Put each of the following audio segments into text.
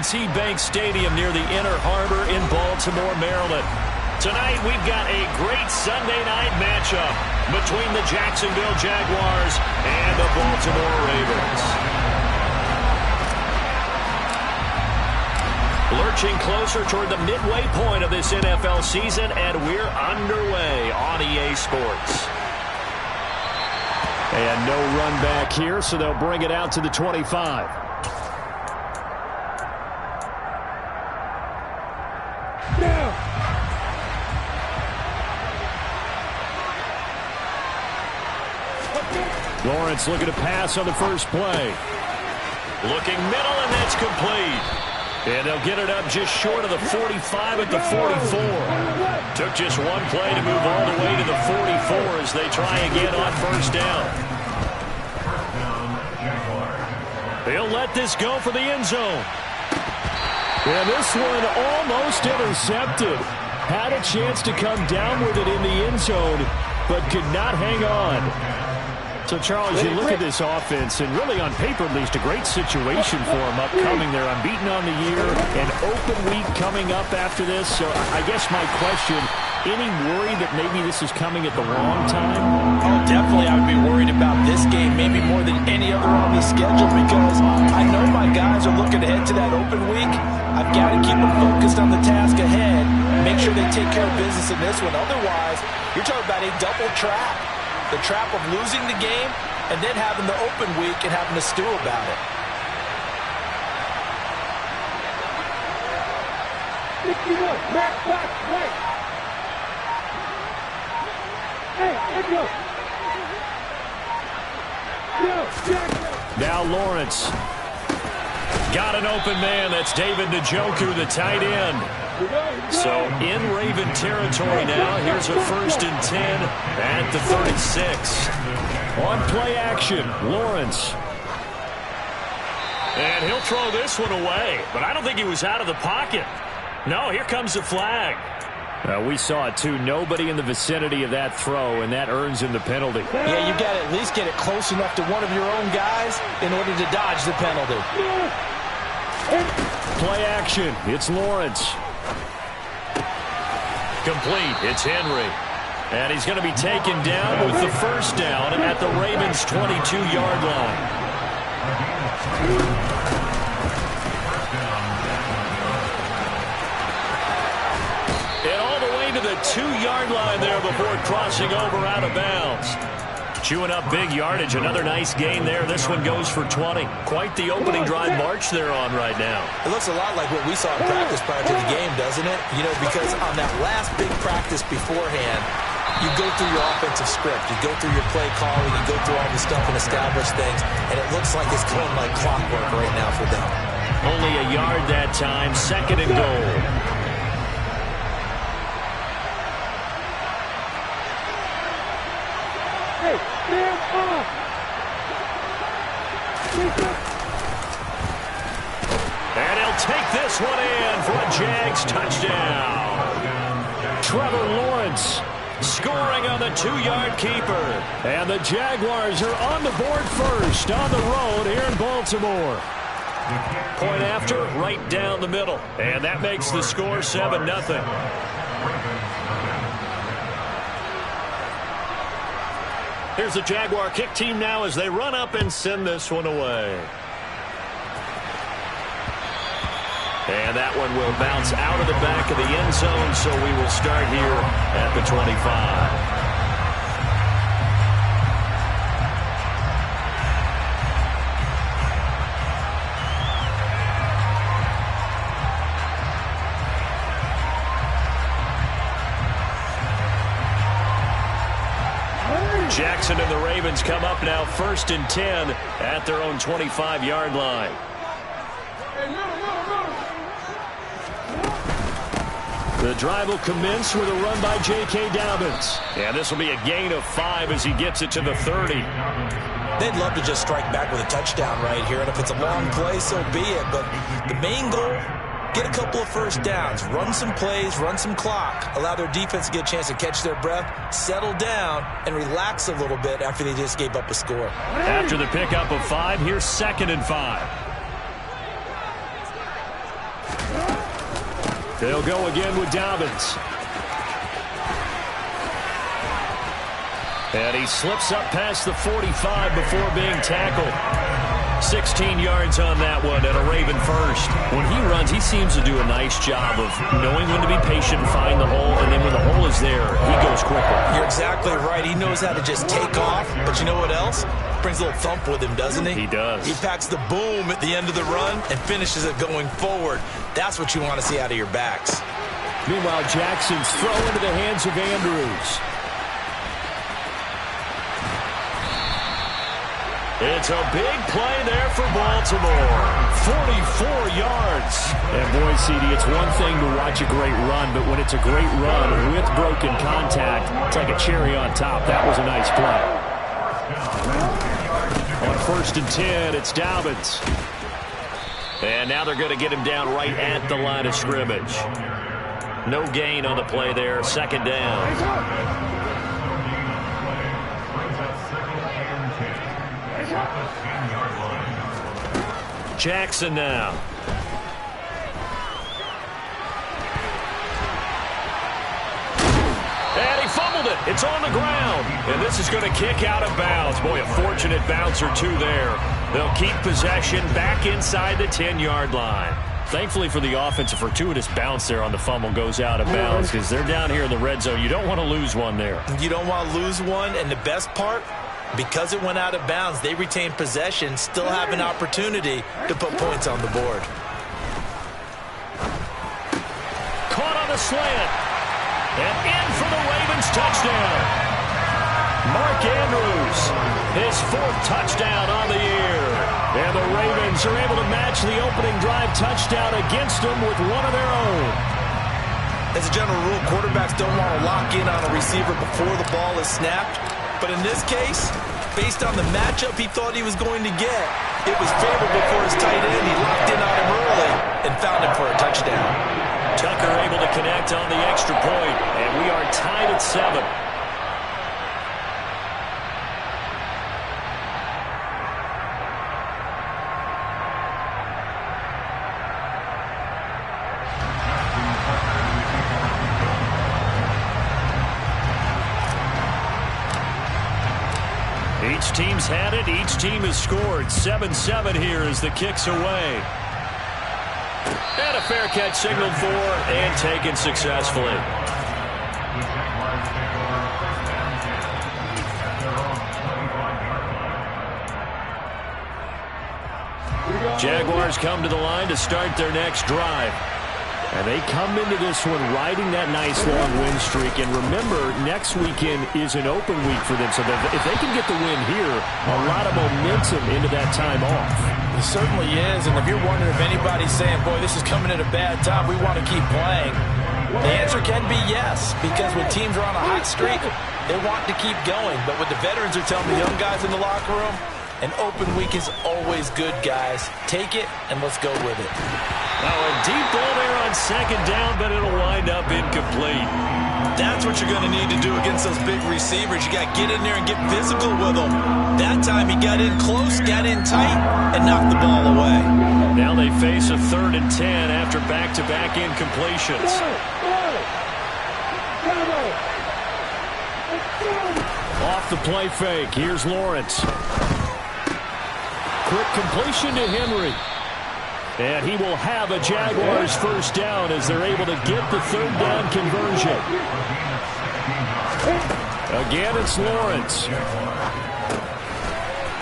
M&T Bank Stadium near the Inner Harbor in Baltimore, Maryland. Tonight, we've got a great Sunday night matchup between the Jacksonville Jaguars and the Baltimore Ravens. Lurching closer toward the midway point of this NFL season, and we're underway on EA Sports. And no run back here, so they'll bring it out to the 25. Lawrence looking to pass on the first play. Looking middle, and that's complete. And they'll get it up just short of the 45 at the 44. Took just one play to move all the way to the 44 as they try again on first down. They'll let this go for the end zone. And this one almost intercepted. Had a chance to come down with it in the end zone, but could not hang on. So, Charles, you look at this offense, and really on paper at least a great situation for them upcoming. They're unbeaten on the year, an open week coming up after this. So I guess my question, any worry that maybe this is coming at the wrong time? Oh, definitely I would be worried about this game maybe more than any other on the schedule because I know my guys are looking ahead to that open week. I've got to keep them focused on the task ahead, make sure they take care of business in this one. Otherwise, you're talking about a double trap. The trap of losing the game and then having the open week and having to stew about it. Now Lawrence. Got an open man. That's David Njoku, the tight end. So in Raven territory now. Here's a 1st and 10 at the 36. On play action, Lawrence. And he'll throw this one away. But I don't think he was out of the pocket. No, here comes the flag. We saw it too. Nobody in the vicinity of that throw, and that earns him the penalty. Yeah, you got to at least get it close enough to one of your own guys in order to dodge the penalty. Play action. It's Lawrence. Complete. It's Henry. And he's going to be taken down with the first down at the Ravens' 22-yard line. And all the way to the 2-yard line there before crossing over out of bounds. Chewing up big yardage. Another nice gain there. This one goes for 20. Quite the opening drive march they're on right now. It looks a lot like what we saw in practice prior to the game, doesn't it? You know, because on that last big practice beforehand, you go through your offensive script. You go through your play calling. You go through all the stuff and establish things. And it looks like it's going like clockwork right now for them. Only a yard that time. 2nd and goal. And he'll take this one in for a Jags touchdown. Trevor Lawrence scoring on the 2-yard keeper. And the Jaguars are on the board first on the road here in Baltimore. Point after, right down the middle. And that makes the score 7-0. Here's the Jaguar kick team now as they run up and send this one away. And that one will bounce out of the back of the end zone, so we will start here at the 25. Jackson and the Ravens come up now 1st and 10 at their own 25-yard line. The drive will commence with a run by J.K. Dobbins. And this will be a gain of 5 as he gets it to the 30. They'd love to just strike back with a touchdown right here. And if it's a long play, so be it. But the main goal, get a couple of first downs, run some plays, run some clock, allow their defense to get a chance to catch their breath, settle down, and relax a little bit after they just gave up a score. After the pickup of 5, here's 2nd and 5. They'll go again with Dobbins. And he slips up past the 45 before being tackled. 16 yards on that one and a Raven first. When he runs, he seems to do a nice job of knowing when to be patient and find the hole, and then when the hole is there, he goes quickly. You're exactly right. He knows how to just take off, but you know what else? Brings a little thump with him, doesn't he? He does. He packs the boom at the end of the run and finishes it going forward. That's what you want to see out of your backs. Meanwhile, Jackson's throw into the hands of Andrews. It's a big play there for Baltimore. 44 yards. And boy, CD, it's one thing to watch a great run, but when it's a great run with broken contact, it's like a cherry on top. That was a nice play. On 1st and 10, it's Dobbins. And now they're going to get him down right at the line of scrimmage. No gain on the play there. 2nd down. Jackson now. And he fumbled it. It's on the ground. And this is going to kick out of bounds. Boy, a fortunate bounce or two there. They'll keep possession back inside the 10-yard line. Thankfully for the offense, a fortuitous bounce there on the fumble goes out of bounds because they're down here in the red zone. You don't want to lose one there. You don't want to lose one, and the best part, because it went out of bounds, they retain possession, still have an opportunity to put points on the board. Caught on the slant. And in for the Ravens touchdown. Mark Andrews, his 4th touchdown on the year. And the Ravens are able to match the opening drive touchdown against them with one of their own. As a general rule, quarterbacks don't want to lock in on a receiver before the ball is snapped. But in this case, based on the matchup he thought he was going to get, it was favorable for his tight end. He locked in on him early and found him for a touchdown. Tucker able to connect on the extra point, and we are tied at 7. Each team's had it. Each team has scored. 7-7 here as the kick's away. And a fair catch signaled for and taken successfully. Jaguars come to the line to start their next drive. And they come into this one riding that nice long win streak. And remember, next weekend is an open week for them. So if they can get the win here, a lot of momentum into that time off. It certainly is. And if you're wondering if anybody's saying, boy, this is coming at a bad time, we want to keep playing, the answer can be yes. Because when teams are on a hot streak, they want to keep going. But what the veterans are telling the young guys in the locker room, an open week is always good, guys. Take it, and let's go with it. Now a deep ball there on 2nd down, but it'll wind up incomplete. That's what you're going to need to do against those big receivers. You got to get in there and get physical with them. That time he got in close, got in tight, and knocked the ball away. Now they face a 3rd and 10 after back-to-back incompletions. Off the play fake. Here's Lawrence. Quick completion to Henry. And he will have a Jaguars 1st down as they're able to get the 3rd down conversion. Again, it's Lawrence.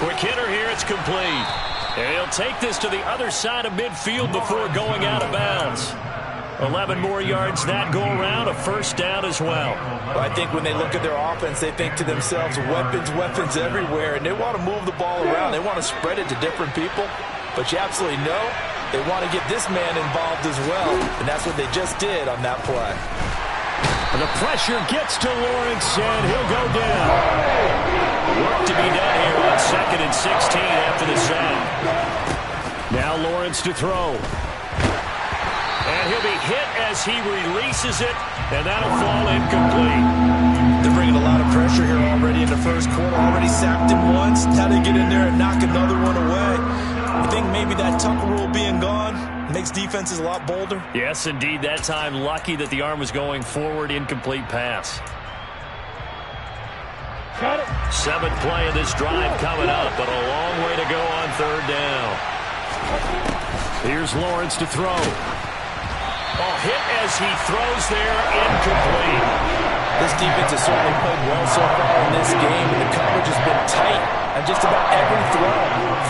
Quick hitter here, it's complete. And he'll take this to the other side of midfield before going out of bounds. 11 more yards that go around, a 1st down as well. Well, I think when they look at their offense, they think to themselves, weapons everywhere, and they want to move the ball around. They want to spread it to different people, but you absolutely know they want to get this man involved as well, and that's what they just did on that play. And the pressure gets to Lawrence, and he'll go down. Work to be done here on 2nd and 16 after the sack. Now Lawrence to throw. And he'll be hit as he releases it, and that'll fall incomplete. They're bringing a lot of pressure here already in the 1st quarter. Already sacked him once. Now they get in there and knock another one away. I think maybe that Tucker rule being gone Makes defenses a lot bolder. Yes, indeed. That time, lucky that the arm was going forward. Incomplete pass. Got it. Seventh play of this drive coming up, but a long way to go on third down. Here's Lawrence to throw. Oh, hit as he throws there, incomplete. This defense has certainly played well so far in this game, and the coverage has been tight on just about every throw.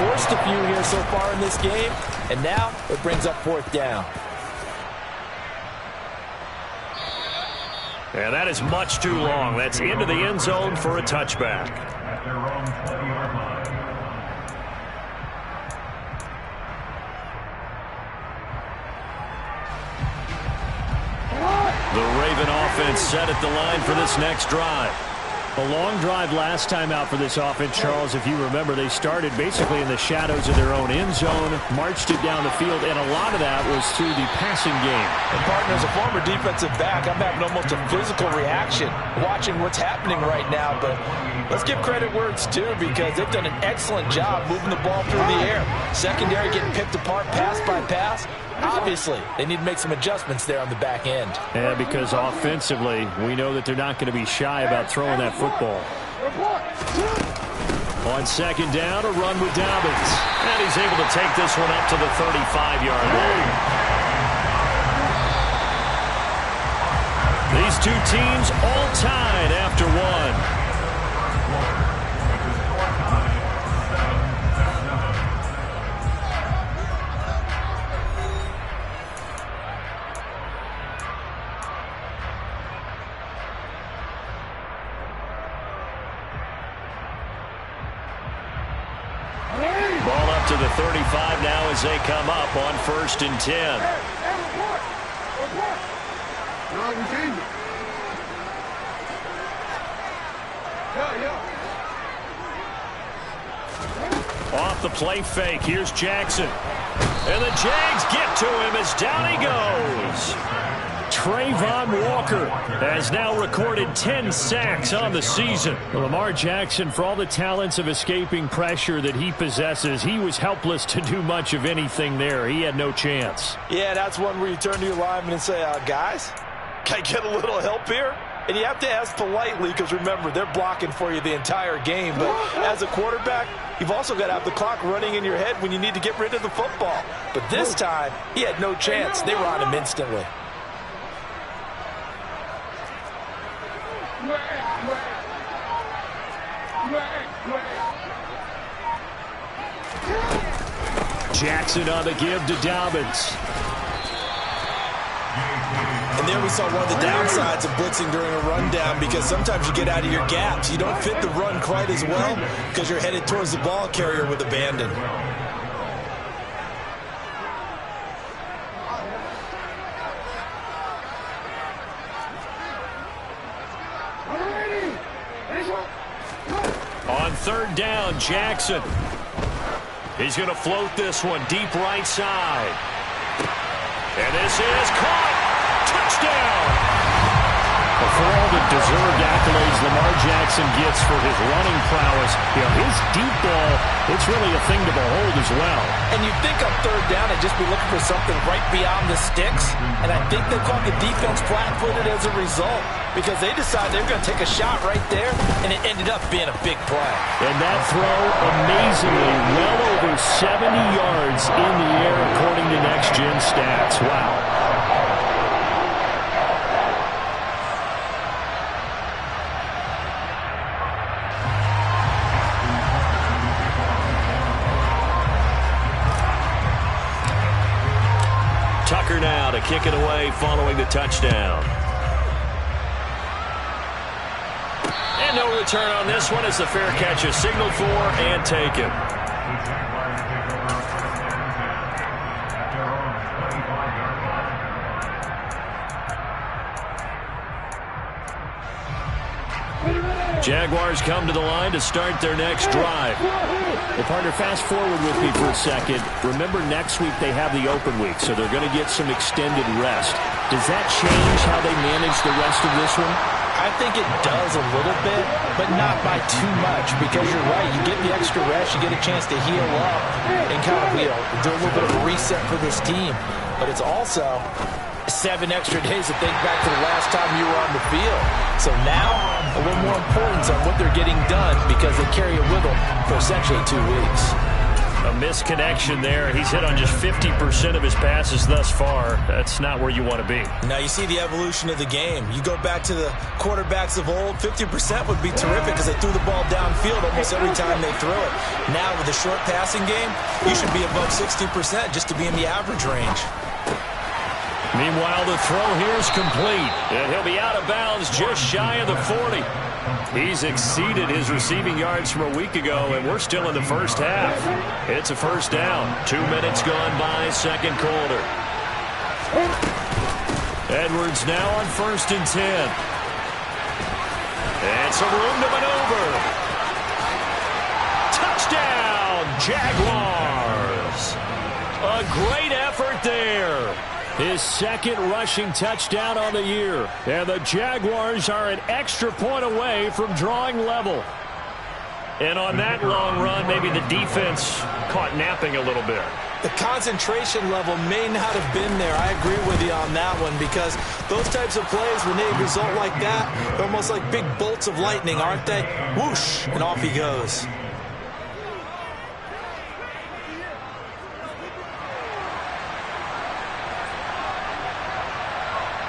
Forced a few here so far in this game, and now it brings up fourth down. And that is much too long. That's into the end zone for a touchback. The Raven offense set at the line for this next drive. A long drive last time out for this offense, Charles. If you remember, they started basically in the shadows of their own end zone, marched it down the field, and a lot of that was through the passing game. And, partner, as a former defensive back, I'm having almost a physical reaction watching what's happening right now. But let's give credit where it's due, because they've done an excellent job moving the ball through the air. Secondary getting picked apart pass by pass. Obviously, they need to make some adjustments there on the back end. Yeah, because offensively, we know that they're not going to be shy about throwing that football. On second down, a run with Dobbins. And he's able to take this one up to the 35-yard line. These two teams all tied after one. Ball up to the 35 now as they come up on 1st and 10. Off the play fake, here's Jackson. And the Jags get to him as down he goes. Trayvon Walker has now recorded 10 sacks on the season. Lamar Jackson, for all the talents of escaping pressure that he possesses, he was helpless to do much of anything there. He had no chance. Yeah, that's one where you turn to your lineman and say, guys, can I get a little help here? And you have to ask politely, because remember, they're blocking for you the entire game. But as a quarterback, you've also got to have the clock running in your head when you need to get rid of the football. But this time, he had no chance. They were on him instantly. Jackson on the give to Dobbins. And there we saw one of the downsides of blitzing during a rundown, because sometimes you get out of your gaps. You don't fit the run quite as well because you're headed towards the ball carrier with abandon. On third down, Jackson. He's going to float this one deep right side. And this is caught. Touchdown. For all the deserved accolades Lamar Jackson gets for his running prowess, his deep ball, it's really a thing to behold as well. And you think on third down they'd just be looking for something right beyond the sticks. And I think they called the defense flat-footed as a result, because they decided they were going to take a shot right there, and it ended up being a big play. And that throw, amazingly, well over 70 yards in the air according to Next Gen Stats. Wow. Tucker now to kick it away following the touchdown. And no return on this one as the fair catch is signaled for and taken. Jaguars come to the line to start their next drive. Well, partner, fast forward with me for a second. Remember, next week they have the open week, so they're going to get some extended rest. Does that change how they manage the rest of this one? I think it does a little bit, but not by too much, because you're right. You get the extra rest, you get a chance to heal up and kind of, do a little bit of a reset for this team. But it's also 7 extra days to think back to the last time you were on the field. So now, a little more importance on what they're getting done because they carry it with them for essentially 2 weeks. A misconnection there. He's hit on just 50% of his passes thus far. That's not where you want to be. Now you see the evolution of the game. You go back to the quarterbacks of old, 50% would be terrific because they threw the ball downfield almost every time they threw it. Now with the short passing game, you should be above 60% just to be in the average range. Meanwhile, the throw here is complete, and he'll be out of bounds just shy of the 40. He's exceeded his receiving yards from a week ago, and we're still in the first half. It's a first down. 2 minutes gone by, second quarter. Edwards now on 1st and 10. And some room to maneuver. Touchdown, Jaguars. A great effort there. His second rushing touchdown on the year. And the Jaguars are an extra point away from drawing level. And on that long run, maybe the defense caught napping a little bit. The concentration level may not have been there. I agree with you on that one because those types of plays, when they result like that, they're almost like big bolts of lightning, aren't they? Whoosh, and off he goes.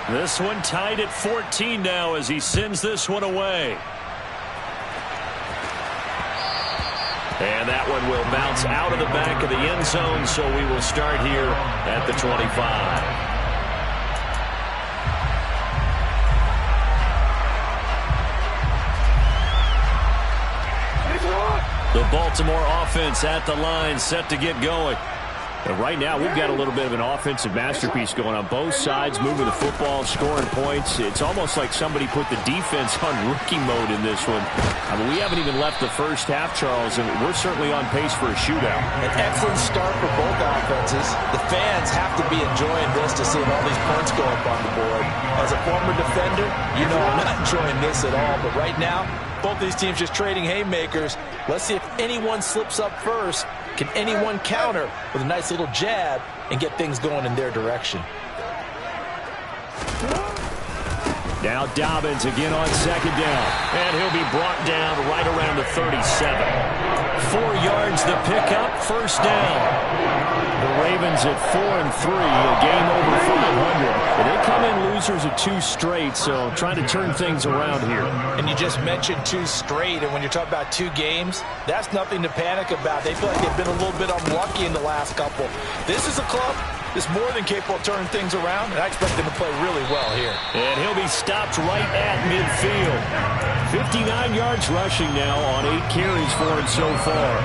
This one tied at 14 now as he sends this one away. And that one will bounce out of the back of the end zone, so we will start here at the 25. The Baltimore offense at the line, set to get going. And right now, we've got a little bit of an offensive masterpiece going on both sides, moving the football, scoring points. It's almost like somebody put the defense on rookie mode in this one. I mean, we haven't even left the first half, Charles, and we're certainly on pace for a shootout. An excellent start for both offenses. The fans have to be enjoying this to see all these points go up on the board. As a former defender, you know I'm not enjoying this at all. But right now, both these teams just trading haymakers. Let's see if anyone slips up first. Can anyone counter with a nice little jab and get things going in their direction? Now Dobbins again on second down. And he'll be brought down right around the 37. 4 yards the pickup, first down. The Ravens at 4-3, a game over 500. And they come in losers of 2 straight, so trying to turn things around here. And you just mentioned 2 straight, and when you're talking about 2 games, that's nothing to panic about. They feel like they've been a little bit unlucky in the last couple. This is a club that's more than capable of turning things around, and I expect them to play really well here. And he'll be stopped right at midfield. 59 yards rushing now on 8 carries for him so far.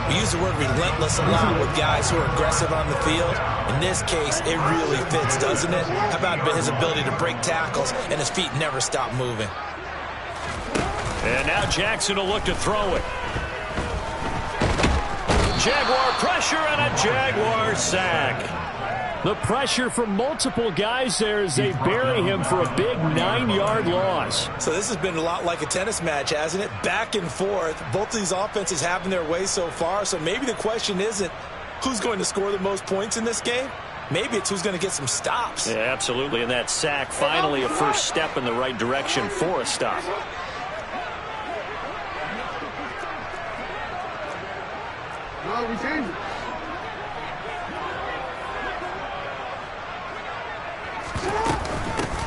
We use the word relentless a lot with guys who are aggressive on the field. In this case, it really fits, doesn't it? How about his ability to break tackles and his feet never stop moving? And now Jackson will look to throw it. Jaguar pressure and a Jaguar sack. The pressure from multiple guys there as they bury him for a big 9-yard loss. So this has been a lot like a tennis match, hasn't it? Back and forth. Both of these offenses having their way so far. So maybe the question isn't who's going to score the most points in this game. Maybe it's who's going to get some stops. Yeah, absolutely. And that sack, finally a first step in the right direction for a stop. No, we changed it.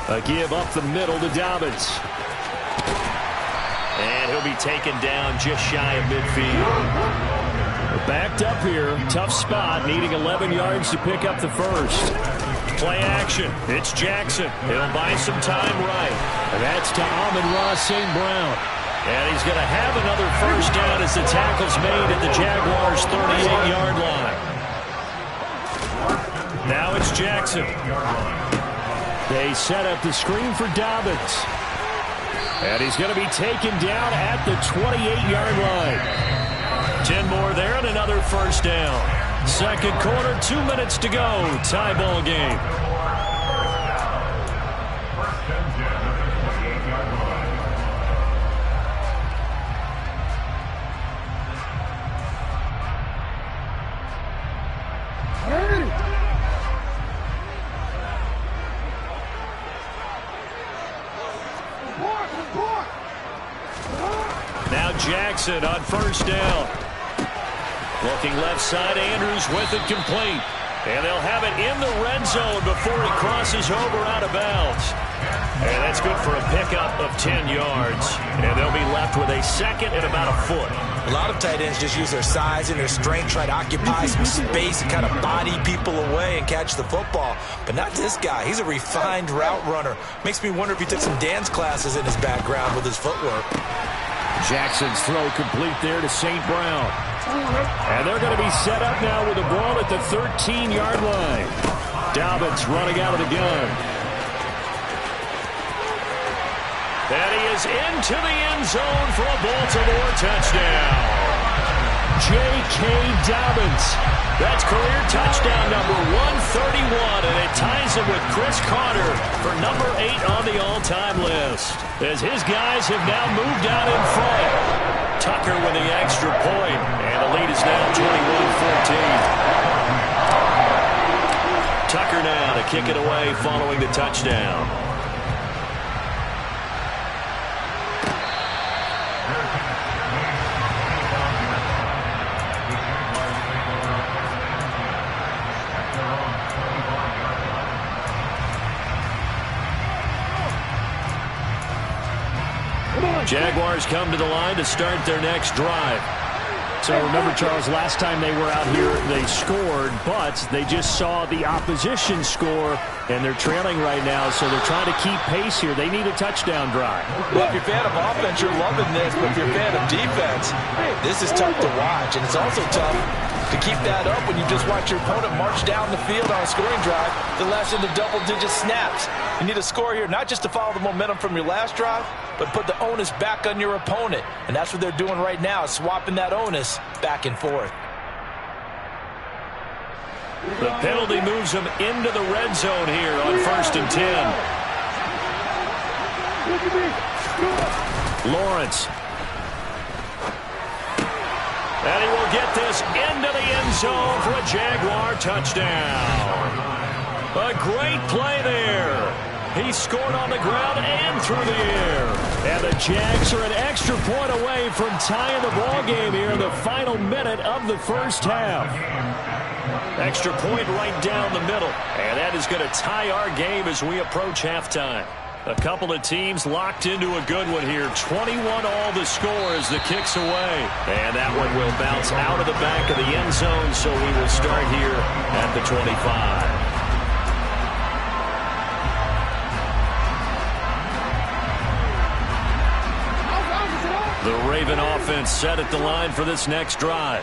A give up the middle to Dobbins. And he'll be taken down just shy of midfield. Backed up here. Tough spot. Needing 11 yards to pick up the first. Play action. It's Jackson. He'll buy some time right. And that's to Amon-Ra St. Brown. And he's going to have another first down as the tackle's made at the Jaguars' 38-yard line. Now it's Jackson. They set up the screen for Dobbins. And he's going to be taken down at the 28-yard line. 10 more there and another first down. Second quarter, 2 minutes to go. Tie ball game. Now Jackson on first down. Looking left side, Andrews with it complete. And they'll have it in the red zone before he crosses over out of bounds. And that's good for a pickup of 10 yards. And they'll be left with a second and about a foot. A lot of tight ends just use their size and their strength, try to occupy some space and kind of body people away and catch the football. But not this guy. He's a refined route runner. Makes me wonder if he took some dance classes in his background with his footwork. Jackson's throw complete there to St. Brown. And they're going to be set up now with the ball at the 13-yard line. Dobbins running out of the gun. And he is into the end zone for a Baltimore touchdown. J.K. Dobbins. That's career touchdown number 131, and it ties him with Chris Carter for number 8 on the all-time list. As his guys have now moved out in front. Tucker with the extra point, and the lead is now 21-14. Tucker now to kick it away following the touchdown. Jaguars come to the line to start their next drive. So remember, Charles, last time they were out here, they scored, but they just saw the opposition score, and they're trailing right now, so they're trying to keep pace here. They need a touchdown drive. Well, if you're a fan of offense, you're loving this, but if you're a fan of defense, this is tough to watch, and it's also tough to keep that up when you just watch your opponent march down the field on a scoring drive that lasts into double-digit snaps. You need a score here, not just to follow the momentum from your last drive, but put the onus back on your opponent. And that's what they're doing right now, swapping that onus back and forth. The penalty moves them into the red zone here on 1st and 10. Lawrence. And he will get this into the end zone for a Jaguar touchdown. A great play there. He scored on the ground and through the air. And the Jags are an extra point away from tying the ball game here in the final minute of the first half. Extra point right down the middle. And that is going to tie our game as we approach halftime. A couple of teams locked into a good one here. 21-all the score as the kick's away. And that one will bounce out of the back of the end zone, so we will start here at the 25. The Raven offense set at the line for this next drive.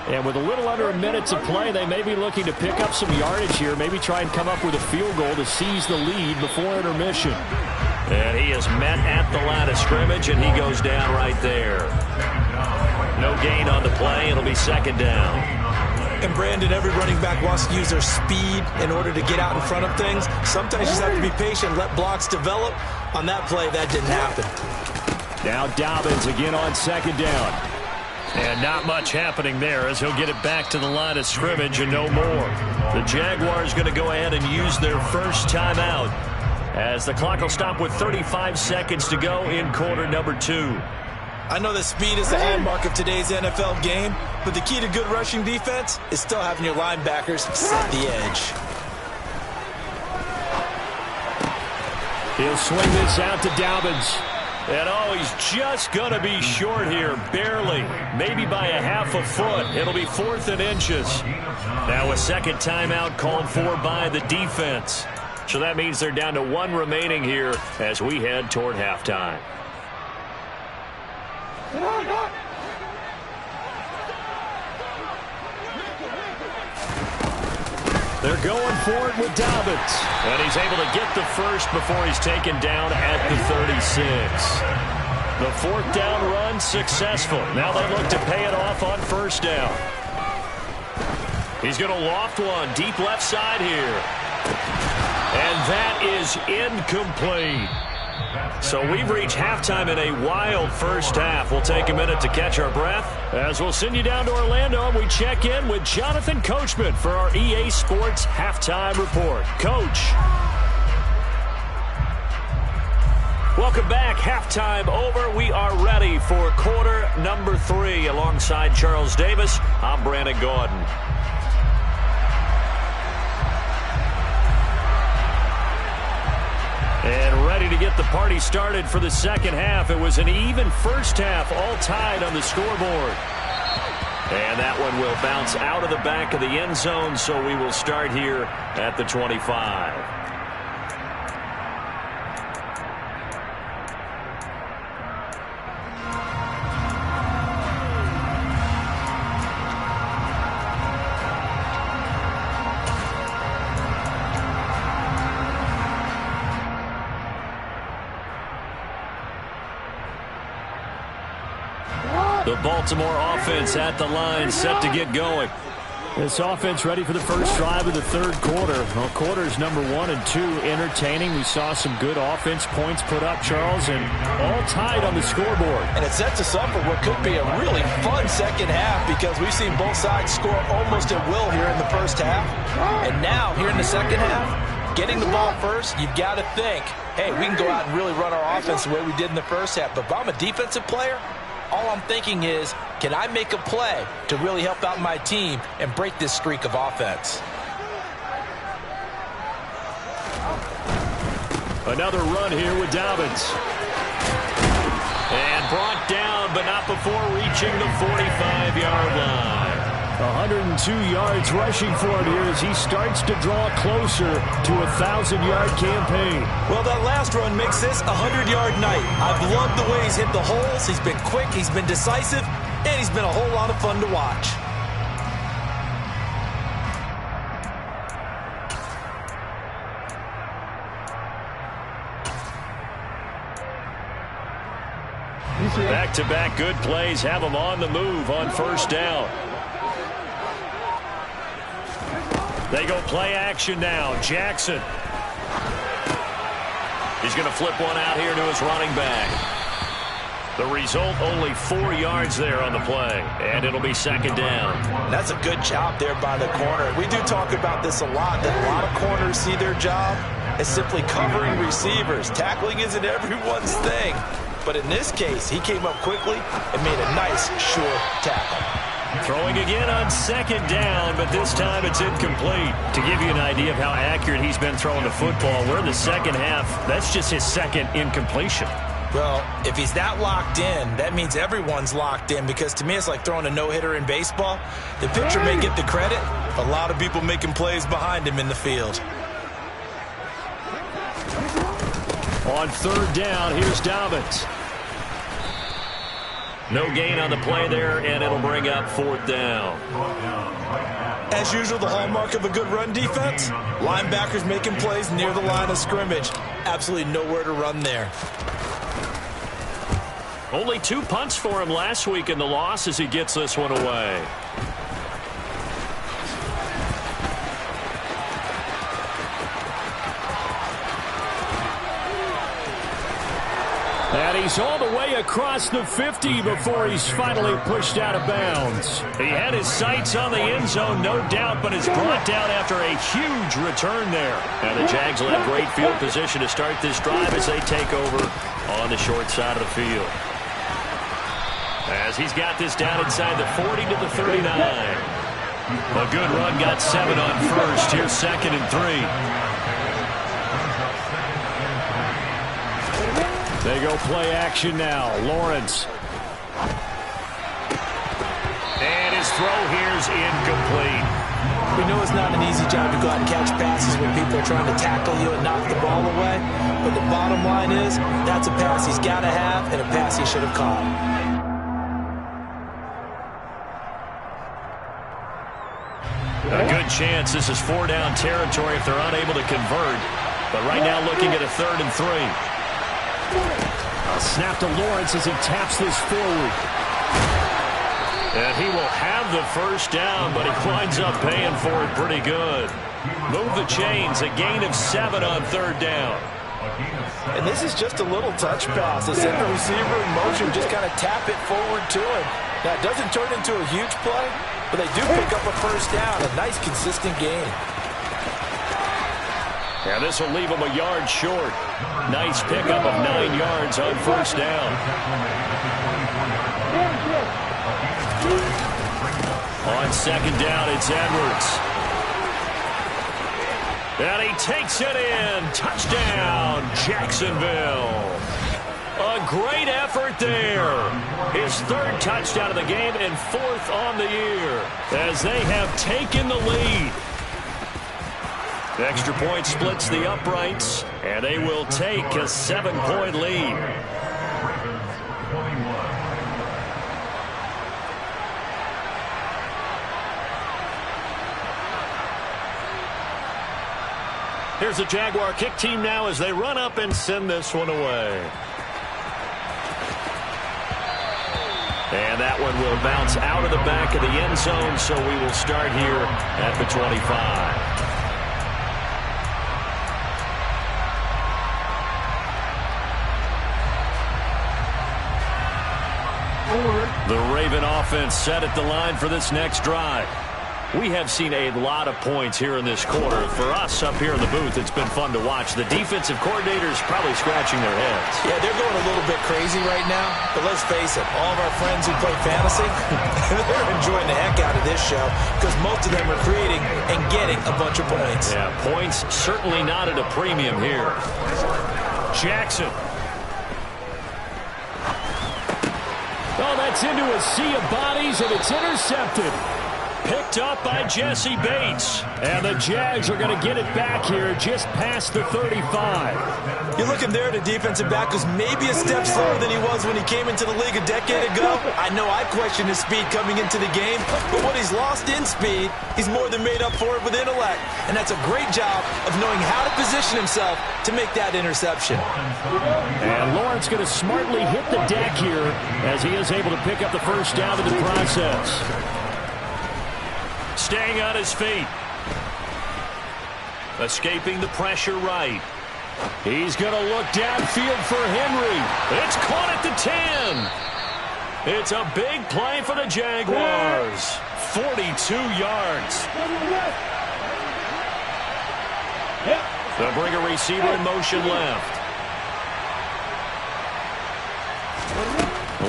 And with a little under a minute to play, they may be looking to pick up some yardage here, maybe try and come up with a field goal to seize the lead before intermission. And he is met at the line of scrimmage, and he goes down right there. No gain on the play. It'll be second down. And Brandon, every running back wants to use their speed in order to get out in front of things. Sometimes you just have to be patient, let blocks develop. On that play, that didn't happen. Now Dobbins again on second down. And not much happening there as he'll get it back to the line of scrimmage and no more. The Jaguars going to go ahead and use their first timeout as the clock will stop with 35 seconds to go in quarter number 2. I know that speed is the hallmark of today's NFL game, but the key to good rushing defense is still having your linebackers set the edge. He'll swing this out to Dobbins. And oh, he's just going to be short here, barely, maybe by a half a foot. It'll be 4th and inches. Now a second timeout called for by the defense. So that means they're down to 1 remaining here as we head toward halftime. They're going for it with Dobbins. And he's able to get the first before he's taken down at the 36. The fourth down run successful. Now they look to pay it off on first down. He's going to loft one deep left side here. And that is incomplete. So we've reached halftime in a wild first half. We'll take a minute to catch our breath as we'll send you down to Orlando and we check in with Jonathan Coachman for our EA Sports Halftime Report. Coach. Welcome back. Halftime over. We are ready for quarter number 3. Alongside Charles Davis, I'm Brandon Gaudin. And ready to get the party started for the second half. It was an even first half, all tied on the scoreboard. And that one will bounce out of the back of the end zone, so we will start here at the 25. The Baltimore offense at the line, set to get going. This offense ready for the first drive of the third quarter. Well, quarters number 1 and 2 entertaining. We saw some good offense points put up, Charles, and all tied on the scoreboard. And it sets us up for what could be a really fun second half because we've seen both sides score almost at will here in the first half. And now, here in the second half, getting the ball first, you've got to think, hey, we can go out and really run our offense the way we did in the first half. But if I'm a defensive player, all I'm thinking is, can I make a play to really help out my team and break this streak of offense? Another run here with Dobbins. And brought down, but not before reaching the 45-yard line. 102 yards rushing for him here as he starts to draw closer to a 1,000-yard campaign. Well, that last run makes this a 100-yard night. I've loved the way he's hit the holes. He's been quick, he's been decisive, and he's been a whole lot of fun to watch. Back-to-back good plays have him on the move on first down. They go play action now. Jackson. He's going to flip one out here to his running back. The result, only 4 yards there on the play, and it'll be second down. That's a good job there by the corner. We do talk about this a lot, that a lot of corners see their job as simply covering receivers. Tackling isn't everyone's thing. But in this case, he came up quickly and made a nice, sure tackle. Throwing again on second down, but this time it's incomplete. To give you an idea of how accurate he's been throwing the football, we're in the second half. That's just his second incompletion. Well, if he's that locked in, that means everyone's locked in, because to me it's like throwing a no-hitter in baseball. The pitcher may get the credit, but a lot of people making plays behind him in the field. On third down, here's Dobbins. No gain on the play there, and it'll bring up fourth down. As usual, the hallmark of a good run defense, linebackers making plays near the line of scrimmage. Absolutely nowhere to run there. Only 2 punts for him last week in the loss as he gets this one away. And he's all the way across the 50 before he's finally pushed out of bounds. He had his sights on the end zone, no doubt, but is brought down after a huge return there. And the Jags will have great field position to start this drive as they take over on the short side of the field. As he's got this down inside the 40 to the 39. A good run, got 7 on first. Here's second and 3. They go play action now. Lawrence. And his throw here's incomplete. We know it's not an easy job to go out and catch passes when people are trying to tackle you and knock the ball away. But the bottom line is, that's a pass he's got to have and a pass he should have caught. A good chance this is 4-down territory if they're unable to convert. But right now looking at a 3rd and 3. A snap to Lawrence as he taps this forward. And he will have the first down, but he winds up paying for it pretty good. Move the chains, a gain of 7 on 3rd down. And this is just a little touch pass. They send the receiver in motion, just kind of tap it forward to him. Now, it doesn't turn into a huge play, but they do pick up a first down. A nice, consistent gain. Yeah, this will leave him a yard short. Nice pickup of 9 yards on first down. On 2nd down, it's Edwards. And he takes it in. Touchdown, Jacksonville. A great effort there. His 3rd touchdown of the game and 4th on the year as they have taken the lead. The extra point splits the uprights, and they will take a 7-point lead. Here's the Jaguar kick team now as they run up and send this one away. And that one will bounce out of the back of the end zone, so we will start here at the 25. The Raven offense set at the line for this next drive. We have seen a lot of points here in this quarter. For us up here in the booth, it's been fun to watch. The defensive coordinators probably scratching their heads. Yeah, they're going a little bit crazy right now. But let's face it, all of our friends who play fantasy, they're enjoying the heck out of this show because most of them are creating and getting a bunch of points. Yeah, points certainly not at a premium here. Jackson. Oh, that's into a sea of bodies, and it's intercepted. Picked up by Jesse Bates. And the Jags are going to get it back here just past the 35. You're looking there at a defensive back who's maybe a step slower than he was when he came into the league a decade ago. I know I questioned his speed coming into the game, but what he's lost in speed, he's more than made up for it with intellect. And that's a great job of knowing how to position himself to make that interception. And Lawrence going to smartly hit the deck here as he is able to pick up the first down in the process. Staying on his feet. Escaping the pressure right. He's going to look downfield for Henry. It's caught at the 10. It's a big play for the Jaguars. 42 yards. They'll bring a receiver in motion left.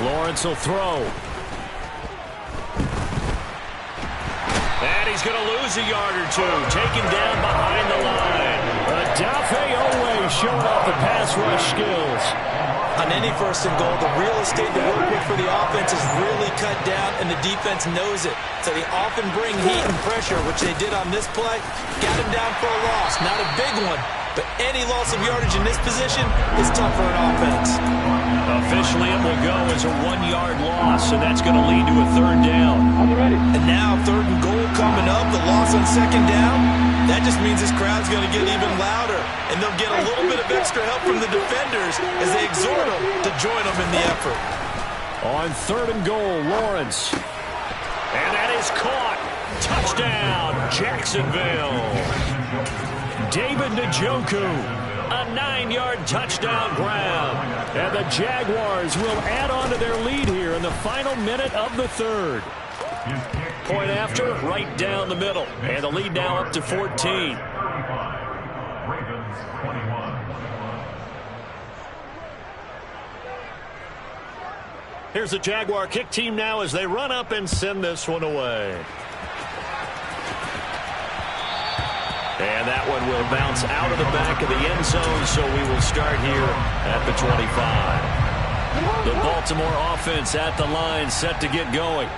Lawrence will throw. And he's going to lose a yard or two. Taken down behind the line. Adafe Owe showing off the pass rush skills. On any 1st and goal, the real estate to work with for the offense is really cut down, and the defense knows it. So they often bring heat and pressure, which they did on this play. Got him down for a loss. Not a big one, but any loss of yardage in this position is tough for an offense. Officially, it will go as a 1-yard loss, and that's going to lead to a 3rd down. And now 3rd and goal coming up, the loss on 2nd down. That just means this crowd's going to get even louder, and they'll get a little bit of extra help from the defenders as they exhort them to join them in the effort. On 3rd and goal, Lawrence. And that is caught. Touchdown, Jacksonville. David Njoku. A 9-yard touchdown grab. And the Jaguars will add on to their lead here in the final minute of the 3rd. Point after, right down the middle. And the lead now up to 14. Here's the Jaguar kick team now as they run up and send this one away. And that one will bounce out of the back of the end zone, so we will start here at the 25. The Baltimore offense at the line, set to get going.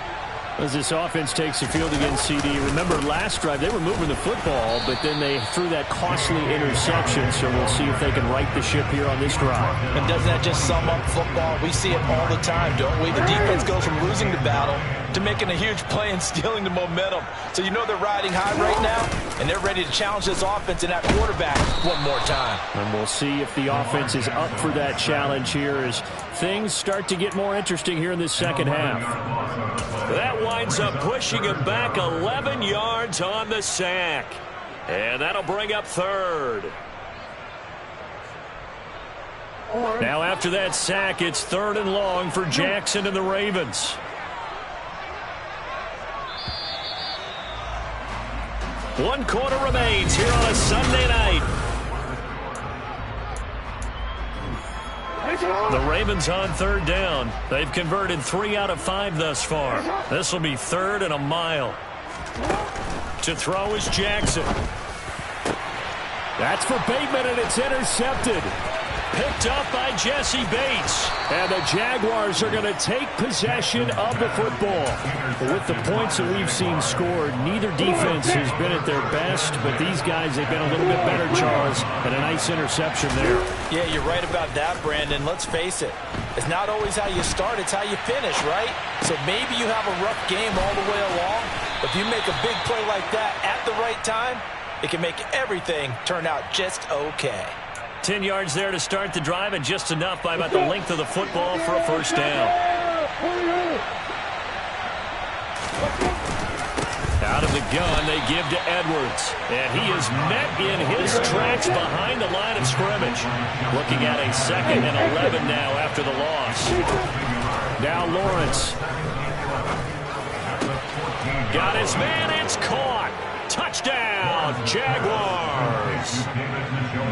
As this offense takes the field against CD, remember last drive they were moving the football, but then they threw that costly interception, so we'll see if they can right the ship here on this drive. And doesn't that just sum up football? We see it all the time, don't we? The defense goes from losing the battle to making a huge play and stealing the momentum. So you know they're riding high right now, and they're ready to challenge this offense and that quarterback one more time. And we'll see if the offense is up for that challenge here as things start to get more interesting here in this second half. That winds up pushing him back 11 yards on the sack. And that'll bring up third. Now after that sack, it's 3rd and long for Jackson and the Ravens. One quarter remains here on a Sunday night. The Ravens on 3rd down. They've converted 3 out of 5 thus far. This will be 3rd and a mile. To throw is Jackson. That's for Bateman, and it's intercepted. Picked up by Jesse Bates. And the Jaguars are going to take possession of the football. With the points that we've seen scored, neither defense has been at their best, but these guys have been a little bit better, Charles, and a nice interception there. Yeah, you're right about that, Brandon. Let's face it. It's not always how you start, it's how you finish, right? So maybe you have a rough game all the way along, but if you make a big play like that at the right time, it can make everything turn out just okay. 10 yards there to start the drive, and just enough by about the length of the football for a first down. Out of the gun, they give to Edwards. And he is met in his tracks behind the line of scrimmage. Looking at a 2nd and 11 now after the loss. Now Lawrence. Got his man, it's caught. Touchdown, Jaguars.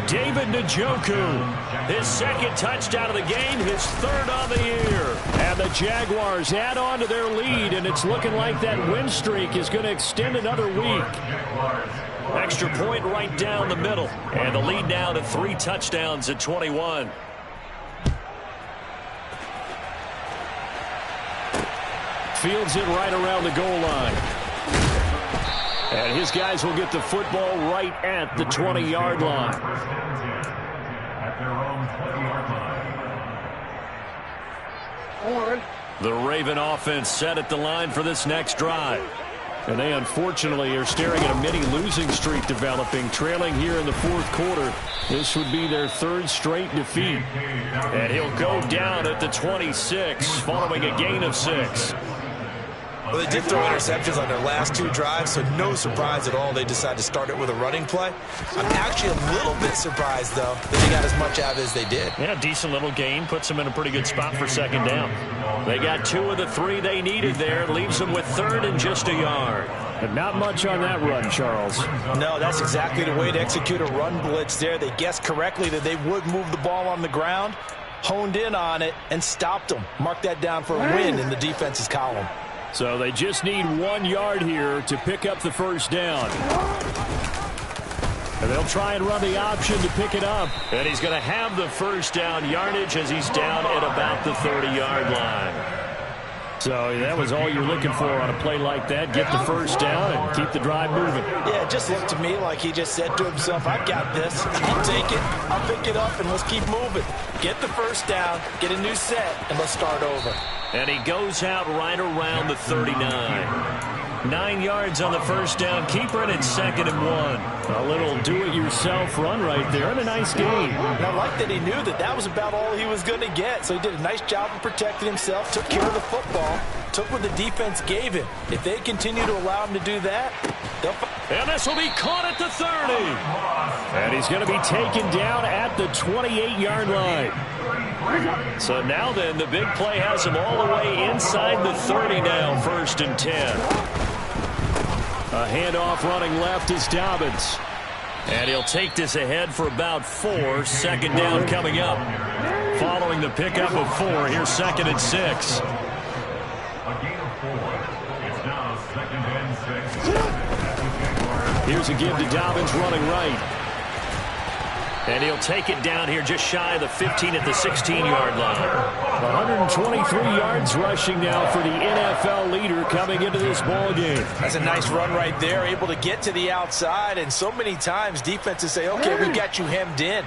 David Njoku, his 2nd touchdown of the game, his 3rd of the year. And the Jaguars add on to their lead, and it's looking like that win streak is going to extend another week. Extra point right down the middle. And the lead now to 3 touchdowns at 21. Fields it right around the goal line. And his guys will get the football right at the 20-yard line. The Raven offense set at the line for this next drive. And they unfortunately are staring at a mini losing streak developing, trailing here in the 4th quarter. This would be their 3rd straight defeat. And he'll go down at the 26 following a gain of 6. Well, they did throw interceptions on their last 2 drives, so no surprise at all they decided to start it with a running play. I'm actually a little bit surprised, though, that they got as much out as they did. Yeah, decent little gain. Puts them in a pretty good spot for 2nd down. They got 2 of the 3 they needed there. Leaves them with 3rd and just a yard. But not much on that run, Charles. No, that's exactly the way to execute a run blitz there. They guessed correctly that they would move the ball on the ground, honed in on it, and stopped them. Mark that down for a win in the defense's column. So they just need 1 yard here to pick up the first down. And they'll try and run the option to pick it up. And he's going to have the first down yardage as he's down at about the 30-yard line. So that was all you're looking for on a play like that. Get the first down and keep the drive moving. Yeah, it just looked to me like he just said to himself, I've got this. I'll take it. I'll pick it up, and let's keep moving. Get the first down, get a new set, and let's start over. And he goes out right around the 39. 9 yards on the first down. Keeper, and it's 2nd and 1. A little do-it-yourself run right there, and a nice game. And I like that he knew that that was about all he was going to get. So he did a nice job of protecting himself, took care of the football, took what the defense gave him. If they continue to allow him to do that, they'll... And this will be caught at the 30. And he's going to be taken down at the 28-yard line. So now then, the big play has him all the way inside the 30 now, 1st and 10. A handoff running left is Dobbins. And he'll take this ahead for about 4. 2nd down coming up. Following the pickup of 4, here's 2nd and 6. Here's a give to Dobbins running right. And he'll take it down here just shy of the 15 at the 16-yard line. 123 yards rushing now for the NFL leader coming into this ball game. That's a nice run right there, able to get to the outside. And so many times defenses say, okay, we got you hemmed in.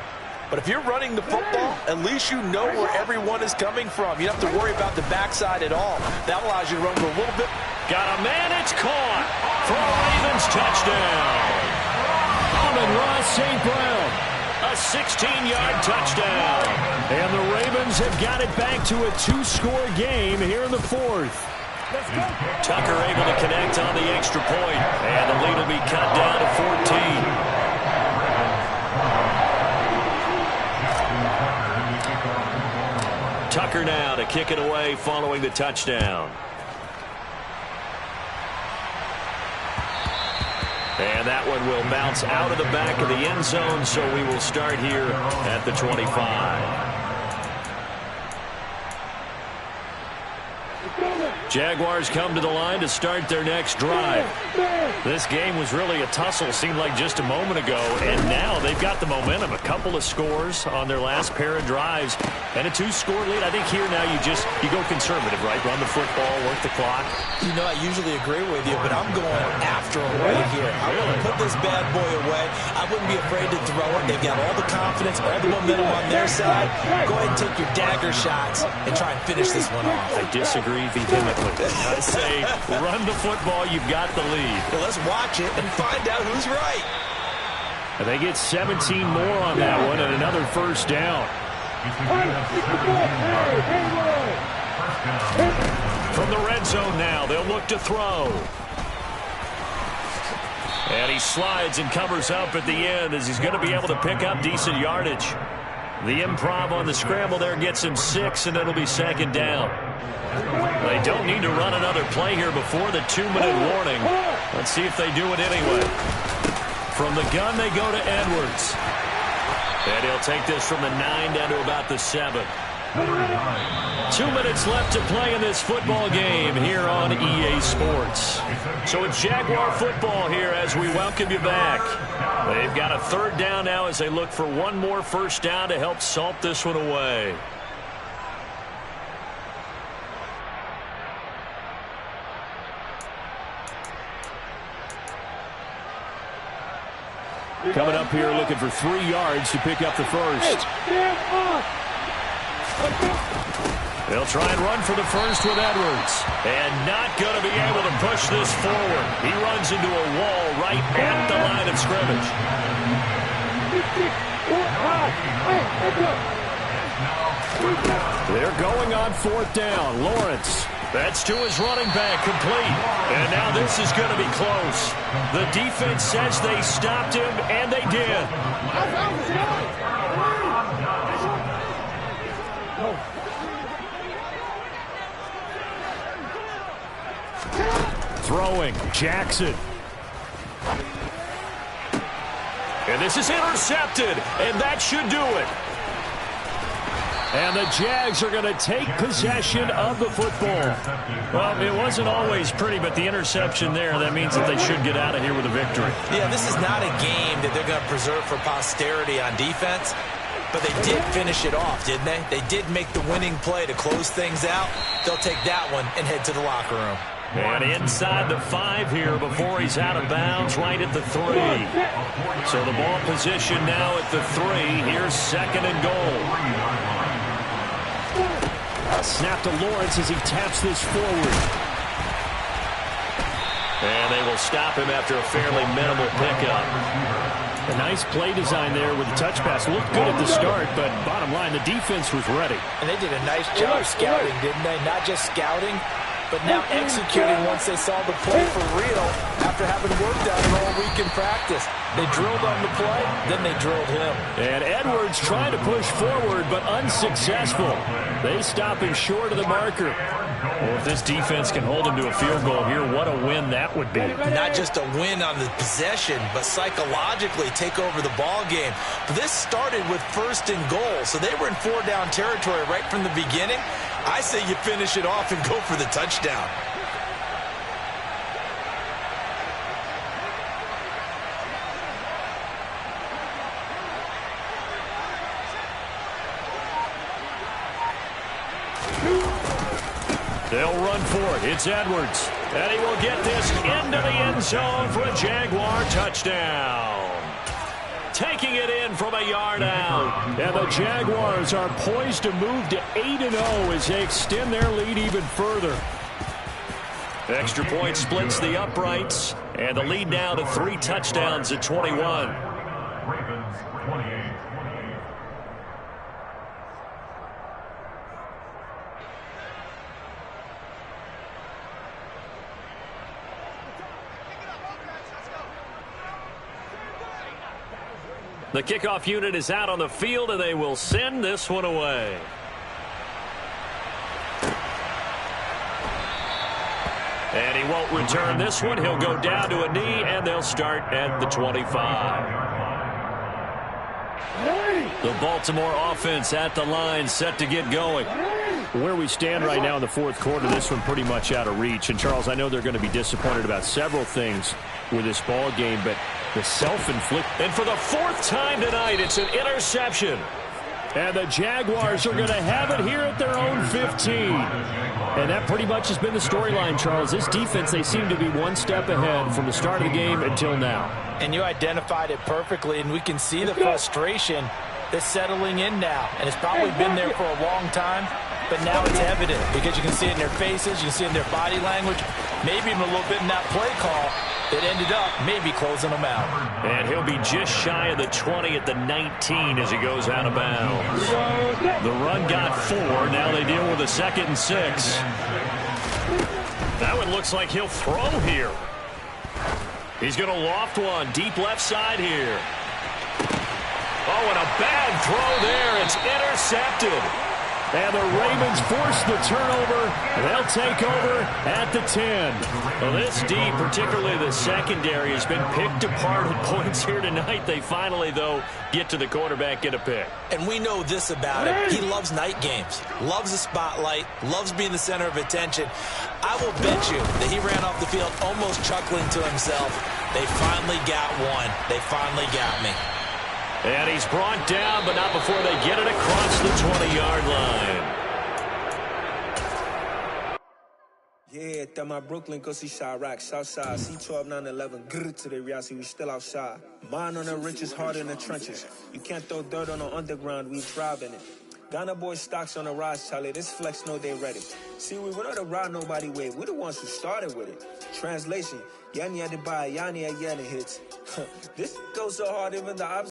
But if you're running the football, at least you know where everyone is coming from. You don't have to worry about the backside at all. That allows you to run for a little bit. Got a man, it's caught for a Ravens touchdown. Amon-Ra St. Brown, a 16-yard touchdown. And the Ravens have got it back to a 2-score game here in the fourth. Tucker able to connect on the extra point, and the lead will be cut down to 14. Tucker now to kick it away following the touchdown. And that one will bounce out of the back of the end zone, so we will start here at the 25. Jaguars come to the line to start their next drive. This game was really a tussle, seemed like just a moment ago, and now they've got the momentum. A couple of scores on their last pair of drives, and a 2-score lead. I think here now you go conservative, right? Run the football, work the clock. You know, I usually agree with you, but I'm going after him right here. I want to put this bad boy away. I wouldn't be afraid to throw it. They've got all the confidence, all the momentum on their side. Go ahead and take your dagger shots and try and finish this one off. I disagree vehemently. I say run the football, you've got the lead. Well, let's watch it and find out who's right. And they get 17 more on that one and another first down. From the red zone now, they'll look to throw. And he slides and covers up at the end as he's going to be able to pick up decent yardage. The improv on the scramble there gets him 6, and it'll be second down. They don't need to run another play here before the 2-minute warning. Let's see if they do it anyway. From the gun, they go to Edwards. And he'll take this from the 9 down to about the 7. 2 minutes left to play in this football game here on EA Sports. So it's Jaguar football here as we welcome you back. They've got a third down now as they look for one more first down to help salt this one away. Coming up here looking for 3 yards to pick up the first. They'll try and run for the first with Edwards. And not going to be able to push this forward. He runs into a wall right at the line of scrimmage. They're going on 4th down. Lawrence. That's to his running back, complete. And now this is going to be close. The defense says they stopped him, and they did. Throwing, Jackson. And this is intercepted, and that should do it. And the Jags are going to take possession of the football. Well, it wasn't always pretty, but the interception there, that means that they should get out of here with a victory. Yeah, this is not a game that they're going to preserve for posterity on defense, but they did finish it off, didn't they? They did make the winning play to close things out. They'll take that one and head to the locker room. And inside the 5 here before he's out of bounds, right at the 3. So the ball position now at the 3. Here's 2nd and goal. A snap to Lawrence as he taps this forward. And they will stop him after a fairly minimal pickup. A nice play design there with the touch pass. Looked good at the start, but bottom line, the defense was ready. And they did a nice job scouting, didn't they? Not just scouting, but now executing once they saw the play for real after having worked on it all week in practice. They drilled on the play, then they drilled him. And Edwards trying to push forward, but unsuccessful. They stop him short of the marker. Well, if this defense can hold him to a field goal here, what a win that would be. Not just a win on the possession, but psychologically take over the ball game. But this started with 1st and goal, so they were in 4-down territory right from the beginning. I say you finish it off and go for the touchdown. They'll run for it. It's Edwards. And he will get this into the end zone for a Jaguar touchdown. taking it in from a yard out. And the Jaguars are poised to move to 8-0 as they extend their lead even further. Extra point splits the uprights, and the lead now to 3 touchdowns at 21. Ravens 28. The kickoff unit is out on the field, and they will send this one away. And he won't return this one. He'll go down to a knee, and they'll start at the 25. The Baltimore offense at the line, set to get going. Where we stand right now in the fourth quarter, this one pretty much out of reach. And, Charles, I know they're going to be disappointed about several things with this ball game, but the self-inflict. And for the 4th time tonight, it's an interception. And the Jaguars are going to have it here at their own 15. And that pretty much has been the storyline, Charles. This defense, they seem to be one step ahead from the start of the game until now. And you identified it perfectly, and we can see the frustration that's settling in now. And it's probably been there for a long time, but now it's evident because you can see it in their faces, you can see it in their body language, maybe even a little bit in that play call that ended up maybe closing them out. And he'll be just shy of the 20 at the 19 as he goes out of bounds. The run got 4. Now they deal with a 2nd and 6. That one looks like he'll throw here. He's going to loft one deep left side here. Oh, and a bad throw there. It's intercepted. And the Ravens force the turnover. They'll take over at the 10. Well, this D, particularly the secondary, has been picked apart at points here tonight. They finally, though, get to the quarterback, get a pick. And we know this about him. He loves night games, loves the spotlight, loves being the center of attention. I will bet you that he ran off the field almost chuckling to himself. They finally got one. They finally got me. And he's brought down, but not before they get it across the 20-yard line. Yeah, that my Brooklyn, go see Chirac, Southside, C12, 911, grrr to the reality, we still outside. Mine on the riches, hard in the trenches. You can't throw dirt on the underground, we thrive in it. Ghana boy stocks on the rise, Charlie, this flex know they ready. See, we were not to ride nobody with, we the ones who started with it. Translation, Yanni had to buy, Yanni had Yanni hits. This goes so hard, even the opposite.